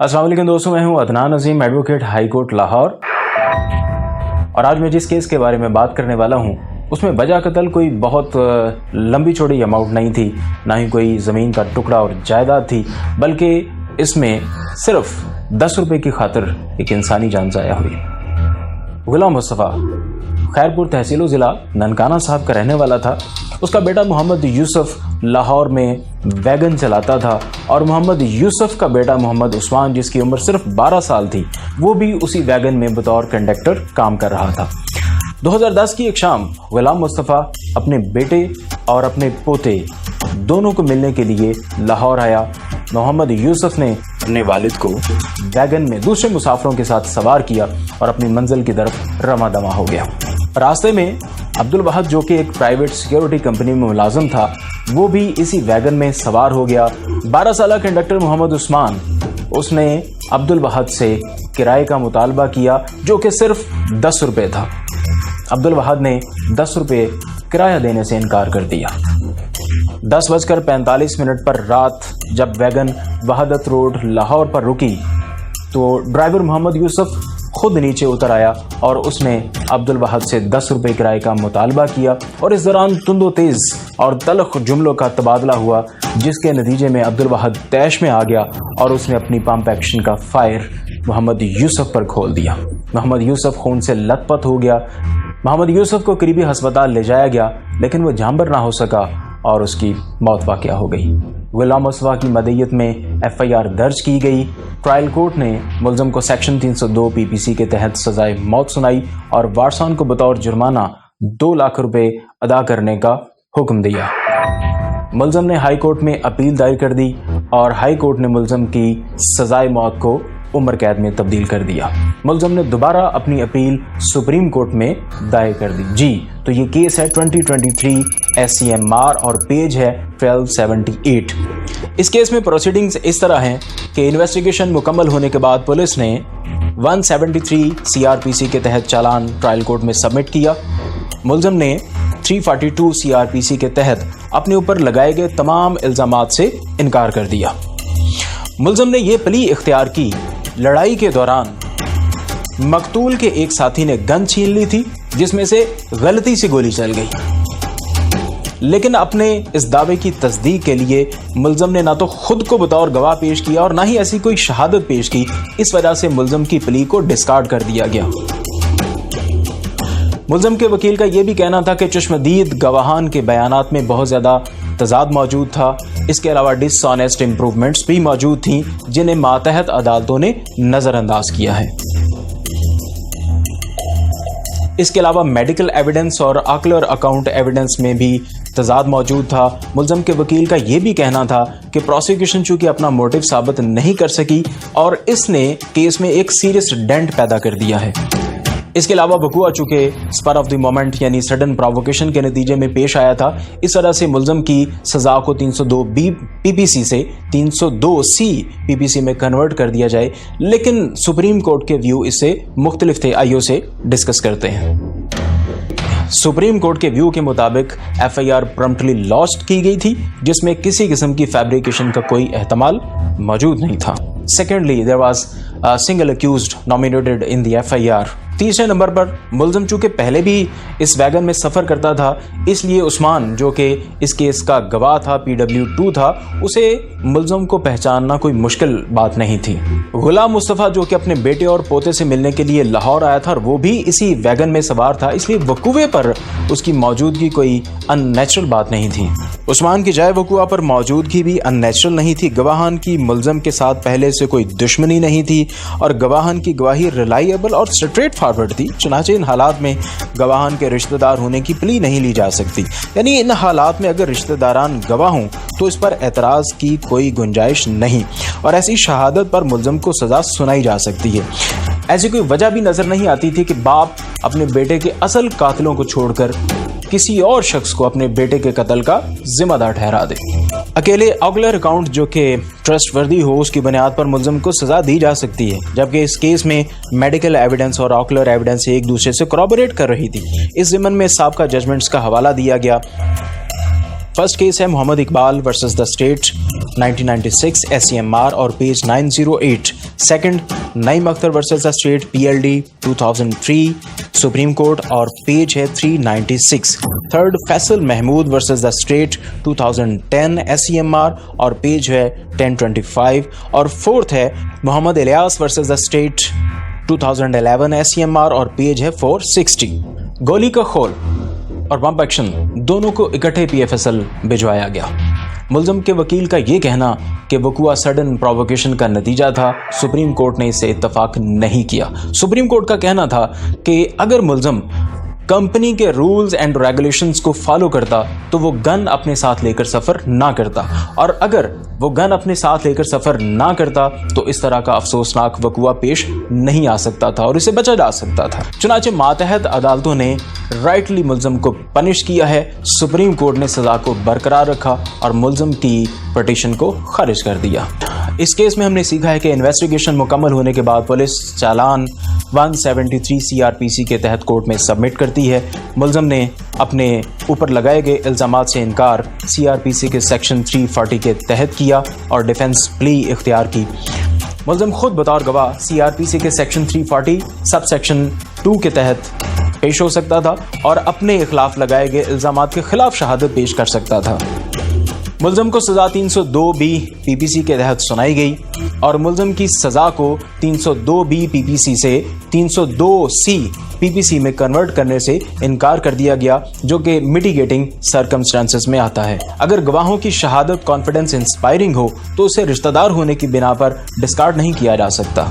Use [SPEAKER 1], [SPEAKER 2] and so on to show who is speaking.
[SPEAKER 1] अस्सलाम वालेकुम दोस्तों, मैं हूं अदनान अजीम, एडवोकेट हाई कोर्ट लाहौर। और आज मैं जिस केस के बारे में बात करने वाला हूं उसमें वजह कत्ल कोई बहुत लंबी चौड़ी अमाउंट नहीं थी, ना ही कोई ज़मीन का टुकड़ा और जायदाद थी, बल्कि इसमें सिर्फ 10 रुपये की खातिर एक इंसानी जान ज़ाया हुई। गुलाम मुस्तफ़ा खैरपुर तहसील ज़िला ननकाना साहब का रहने वाला था। उसका बेटा मोहम्मद यूसुफ लाहौर में वैगन चलाता था और मोहम्मद यूसुफ का बेटा मोहम्मद उस्मान, जिसकी उम्र सिर्फ 12 साल थी, वो भी उसी वैगन में बतौर कंडक्टर काम कर रहा था। 2010 की एक शाम गुलाम मुस्तफ़ा अपने बेटे और अपने पोते दोनों को मिलने के लिए लाहौर आया। मोहम्मद यूसुफ ने अपने वालिद को वैगन में दूसरे मुसाफिरों के साथ सवार किया और अपनी मंजिल की तरफ रमा दमा हो गया। रास्ते में अब्दुल वहाद, जो कि एक प्राइवेट सिक्योरिटी कंपनी में मुलाजिम था, वो भी इसी वैगन में सवार हो गया। 12 साल कंडक्टर मोहम्मद उस्मान, उसने अब्दुल वहाद से किराए का मुतालबा किया जो कि सिर्फ 10 रुपये था। अब्दुल वहाद ने 10 रुपये किराया देने से इनकार कर दिया। 10:45 पर रात जब वैगन वहादत रोड लाहौर पर रुकी तो ड्राइवर मोहम्मद यूसुफ खुद नीचे उतर आया और उसने अब्दुल वहाद से 10 रुपये किराए का मुतालबा किया और इस दौरान तुंदो तेज और तलख जुमलों का तबादला हुआ, जिसके नतीजे में अब्दुल वहाद तैश में आ गया और उसने अपनी पंप एक्शन का फायर मोहम्मद यूसुफ पर खोल दिया। मोहम्मद यूसुफ खून से लथपथ हो गया। मोहम्मद यूसुफ को करीबी अस्पताल ले जाया गया, लेकिन वो जानबर ना हो सका और उसकी मौत वाक़या हो गई। गुलाम मुस्तफ़ा की मदईयत में FIR दर्ज की गई। ट्रायल कोर्ट ने मुलज़म को सेक्शन 302 PPC के तहत सजाए मौत सुनाई और वारसान को बतौर जुर्माना 2 लाख रुपए अदा करने का हुक्म दिया। मुलज़म ने हाई कोर्ट में अपील दायर कर दी और हाई कोर्ट ने मुलज़म की सजाए मौत को उम्र कैद में तब्दील कर दिया। मुलज़म ने दोबारा अपनी अपील सुप्रीम कोर्ट में दायर कर दी। जी, तो ये केस है 2023 SCMR और पेज है 1278। इस केस में प्रोसीडिंग्स इस तरह हैं कि इन्वेस्टिगेशन मुकम्मल होने के बाद पुलिस ने 173 CRPC के तहत चालान ट्रायल कोर्ट में सबमिट किया। मुलज़म ने 342 CRPC के तहत अपने ऊपर लगाए गए तमाम इल्ज़ामात से इनकार कर दिया। मुलज़म ने यह प्ली इख्तियार की, लड़ाई के दौरान मकतूल के एक साथी ने गन छीन ली थी जिसमें से गलती से गोली चल गई, लेकिन अपने इस दावे की तस्दीक के लिए मुलज़म ने ना तो खुद को बतौर गवाह पेश किया और ना ही ऐसी कोई शहादत पेश की। इस वजह से मुलज़म की प्ली को डिस्कार्ड कर दिया गया। मुलज़म के वकील का यह भी कहना था कि चश्मदीद गवाहान के बयानात में बहुत ज़्यादा तजाद मौजूद था। इसके अलावा डिसऑनेस्ट इंप्रूवमेंट्स भी मौजूद थीं जिन्हें मातहत अदालतों ने नज़रअंदाज किया है। इसके अलावा मेडिकल एविडेंस और ऑक्यूलर अकाउंट एविडेंस में भी तजाद मौजूद था। मुलज़म के वकील का यह भी कहना था कि प्रोसिक्यूशन चूंकि अपना मोटिव साबित नहीं कर सकी और इसने केस में एक सीरियस डेंट पैदा कर दिया है। इसके अलावा वक़ूआ चूंकि स्पर ऑफ द मोमेंट यानी सडन प्रोवोकेशन के नतीजे में पेश आया था, इस वजह से मुलज़म की सज़ा को 302B PPC से 302C PPC में कन्वर्ट कर दिया जाए, लेकिन सुप्रीम कोर्ट के व्यू इससे मुख्तलिफ थे। आइयो से डिस्कस करते हैं। सुप्रीम कोर्ट के व्यू के मुताबिक FIR प्रॉम्प्टली लॉस्ट की गई थी, जिसमें किसी किस्म की फैब्रिकेशन का कोई एहतमाल मौजूद नहीं था। Secondly, there was a single accused nominated in the FIR। तीसरे नंबर पर मुलज़म चूंकि पहले भी इस वैगन में सफ़र करता था, इसलिए उस्मान, जो कि इस केस का गवाह था, PW2 था, उसे मुलज़म को पहचानना कोई मुश्किल बात नहीं थी। गुलाम मुस्तफ़ा, जो कि अपने बेटे और पोते से मिलने के लिए लाहौर आया था और वो भी इसी वैगन में सवार था, इसलिए वकूवे पर उसकी मौजूदगी कोई अननेचुरल बात नहीं थी। उस्मान की जाए वकूआ पर मौजूदगी भी अननेचुरल नहीं थी। गवाहान की मुलज़म के साथ पहले से कोई दुश्मनी नहीं थी और गवाहान की गवाही रिलायबल और स्ट्रेट फॉरवर्ड थी। चुनांचे इन हालात में गवाहान के रिश्तेदार होने की प्ली नहीं ली जा सकती, यानी इन हालात में अगर रिश्तेदारान गवाह हों तो इस पर एतराज़ की कोई गुंजाइश नहीं और ऐसी शहादत पर मुलज़म को सज़ा सुनाई जा सकती है। ऐसी कोई वजह भी नज़र नहीं आती थी कि बाप अपने बेटे के असल कातिलों को छोड़कर किसी और शख्स को अपने बेटे के कत्ल का जिम्मेदार ठहरा दे। अकेले ऑक्यूलर अकाउंट जो कि ट्रस्टवर्दी हो, उसकी बुनियाद पर मुलज़म को सज़ा दी जा सकती है, जबकि इस केस में मेडिकल एविडेंस और ऑक्यूलर एविडेंस एक दूसरे से कोरॉबोरेट कर रही थी। इस ज़िमन में साबका जजमेंट्स का हवाला दिया गया। फर्स्ट केस है Mohammad Iqbal versus the state 1996 SCMR और page 908। Second Naeem Akhtar versus the state PLD 2003 supreme court और पेज है 396। Third Faisal Mahmood versus the state 2010 SCMR और पेज है 1025। और फोर्थ है Mohammad Ilyas versus the state 2011 SCMR और पेज है 460। गोली का खोल और बम एक्शन दोनों को इकट्ठे PFSL भिजवाया गया। मुलज़म के वकील का ये कहना कि वक़ुआ सडन प्रोवोकेशन का नतीजा था, सुप्रीम कोर्ट ने इसे इत्तफाक नहीं किया। सुप्रीम कोर्ट का कहना था कि अगर मुलज़म कंपनी के रूल्स एंड रेगुलेशंस को फॉलो करता तो वो गन अपने साथ लेकर सफ़र ना करता, और अगर वो गन अपने साथ लेकर सफ़र ना करता तो इस तरह का अफसोसनाक वक़ुआ पेश नहीं आ सकता था और इसे बचा जा सकता था। चुनांचे मातहत अदालतों ने राइटली मुलज़म को पनिश किया है। सुप्रीम कोर्ट ने सज़ा को बरकरार रखा और मुलज़म की पटिशन को खारिज कर दिया। इस केस में हमने सीखा है कि इन्वेस्टिगेशन मुकम्मल होने के बाद पुलिस चालान 173 CRPC के तहत कोर्ट में सबमिट करती है। मुलज़म ने अपने ऊपर लगाए गए इल्ज़ामात से इनकार CRPC के सेक्शन 340 के तहत किया और डिफेंस प्ली इख्तियार की। मुलज़म खुद बतौर गवाह CRPC के सेक्शन 340 सब सेक्शन 2 के तहत पेश हो सकता था और अपने खिलाफ लगाए गए इल्ज़ामात के खिलाफ शहादत पेश कर सकता था। मुलज़म को सज़ा 302B PPC के तहत सुनाई गई और मुलज़म की सज़ा को 302B PPC से 302C PPC में कन्वर्ट करने से इनकार कर दिया गया, जो कि मिटिगेटिंग सर्कमस्टेंसेस में आता है। अगर गवाहों की शहादत कॉन्फिडेंस इंस्पायरिंग हो तो उसे रिश्तेदार होने की बिना पर डिस्कार्ड नहीं किया जा सकता।